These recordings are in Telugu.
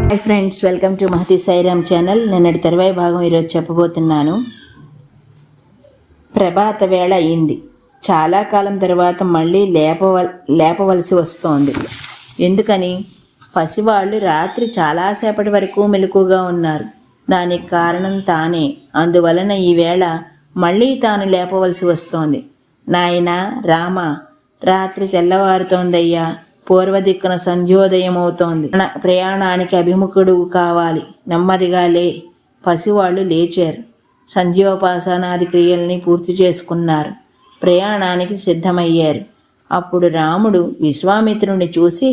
Hi friends, welcome to Mahathi Sairam channel. నిన్నటి తర్వాయి భాగం ఈరోజు చెప్పబోతున్నాను. ప్రభాత వేళ అయింది. చాలా కాలం తర్వాత మళ్ళీ లేపవలసి వస్తోంది. ఎందుకని? పసివాళ్ళు రాత్రి చాలాసేపటి వరకు మెలకుగా ఉన్నారు. దానికి కారణం తానే. అందువలన ఈవేళ మళ్ళీ తాను లేపవలసి వస్తోంది. నాయనా రామ, రాత్రి తెల్లవారుతోందయ్యా, పూర్వదిక్కున సంధ్యోదయం అవుతోంది. ప్రయాణానికి అభిముఖుడు కావాలి, నెమ్మదిగా లే. పసివాళ్ళు లేచారు. సంధ్యోపాసనాది క్రియల్ని పూర్తి చేసుకున్నారు. ప్రయాణానికి సిద్ధమయ్యారు. అప్పుడు రాముడు విశ్వామిత్రుని చూసి,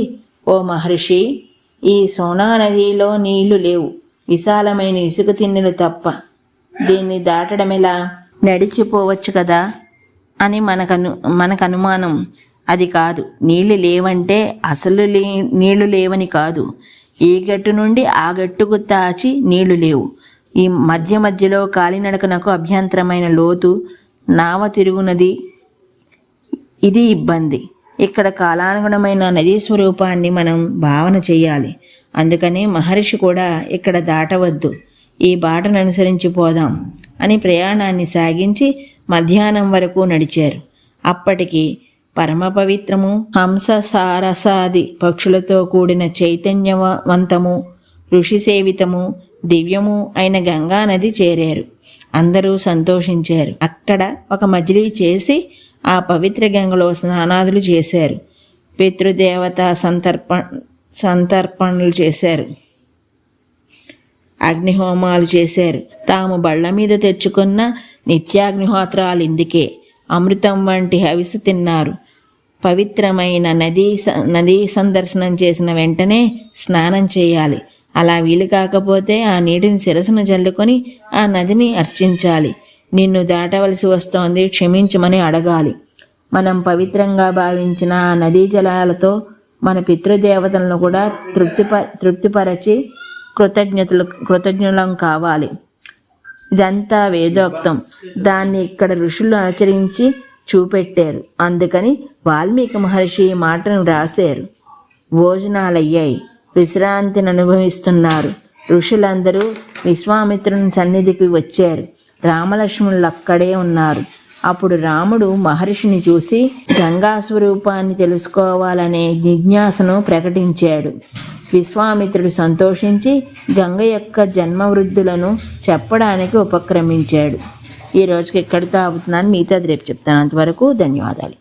ఓ మహర్షి, ఈ సోనా నదిలో నీళ్లు లేవు, విశాలమైన ఇసుక తిన్నెలు తప్ప. దీన్ని దాటడమెలా? నడిచిపోవచ్చు కదా అని మనకు అనుమానం. అది కాదు. నీళ్లు లేవంటే అసలు నీళ్లు లేవని కాదు. ఈ గట్టు నుండి ఆ గట్టుకు తాచి నీళ్లు లేవు. ఈ మధ్యలో కాలినడకనకు అభ్యంతరమైన లోతు, నావ తిరుగునది. ఇది ఇబ్బంది. ఇక్కడ కాలానుగుణమైన నదీ స్వరూపాన్ని మనం భావన చెయ్యాలి. అందుకని మహర్షి కూడా ఇక్కడ దాటవద్దు, ఈ బాటను అనుసరించి పోదాం అని ప్రయాణాన్ని సాగించి మధ్యాహ్నం వరకు నడిచారు. అప్పటికి పరమ పవిత్రము, హంస సారసాది పక్షులతో కూడిన చైతన్యవంతము, ఋషి సేవితము, దివ్యము అయిన గంగా నది చేరారు. అందరూ సంతోషించారు. అక్కడ ఒక మజిలీ చేసి ఆ పవిత్ర గంగలో స్నానాదులు చేశారు. పితృదేవత సంతర్పణలు చేశారు. అగ్నిహోమాలు చేశారు. తాము బళ్ళ మీద తెచ్చుకున్న నిత్యాగ్నిహోత్రాలు ఇందుకే. అమృతం వంటి హవిసు తిన్నారు. పవిత్రమైన నదీ సందర్శనం చేసిన వెంటనే స్నానం చేయాలి. అలా వీలు కాకపోతే ఆ నీటిని శిరసును జల్లుకొని ఆ నదిని అర్చించాలి. నిన్ను దాటవలసి వస్తోంది, క్షమించమని అడగాలి. మనం పవిత్రంగా భావించిన ఆ నదీ జలాలతో మన పితృదేవతలను కూడా తృప్తిపరచి కృతజ్ఞులం కావాలి. ఇదంతా వేదోక్తం. దాన్ని ఇక్కడ ఋషులు ఆచరించి చూపెట్టారు. అందుకని వాల్మీకి మహర్షి ఈ మాటను రాశారు. భోజనాలయ్యాయి. విశ్రాంతిని అనుభవిస్తున్నారు. ఋషులందరూ విశ్వామిత్రుని సన్నిధికి వచ్చారు. రామలక్ష్మణులు అక్కడే ఉన్నారు. అప్పుడు రాముడు మహర్షిని చూసి గంగా స్వరూపాన్ని తెలుసుకోవాలనే జిజ్ఞాసను ప్రకటించాడు. విశ్వామిత్రుడు సంతోషించి గంగ యొక్క జన్మవృద్ధులను చెప్పడానికి ఉపక్రమించాడు. ఈ రోజుకి ఎక్కడితో ఆపుతున్నాను, మిగతాది రేపు చెప్తాను. అంతవరకు ధన్యవాదాలు.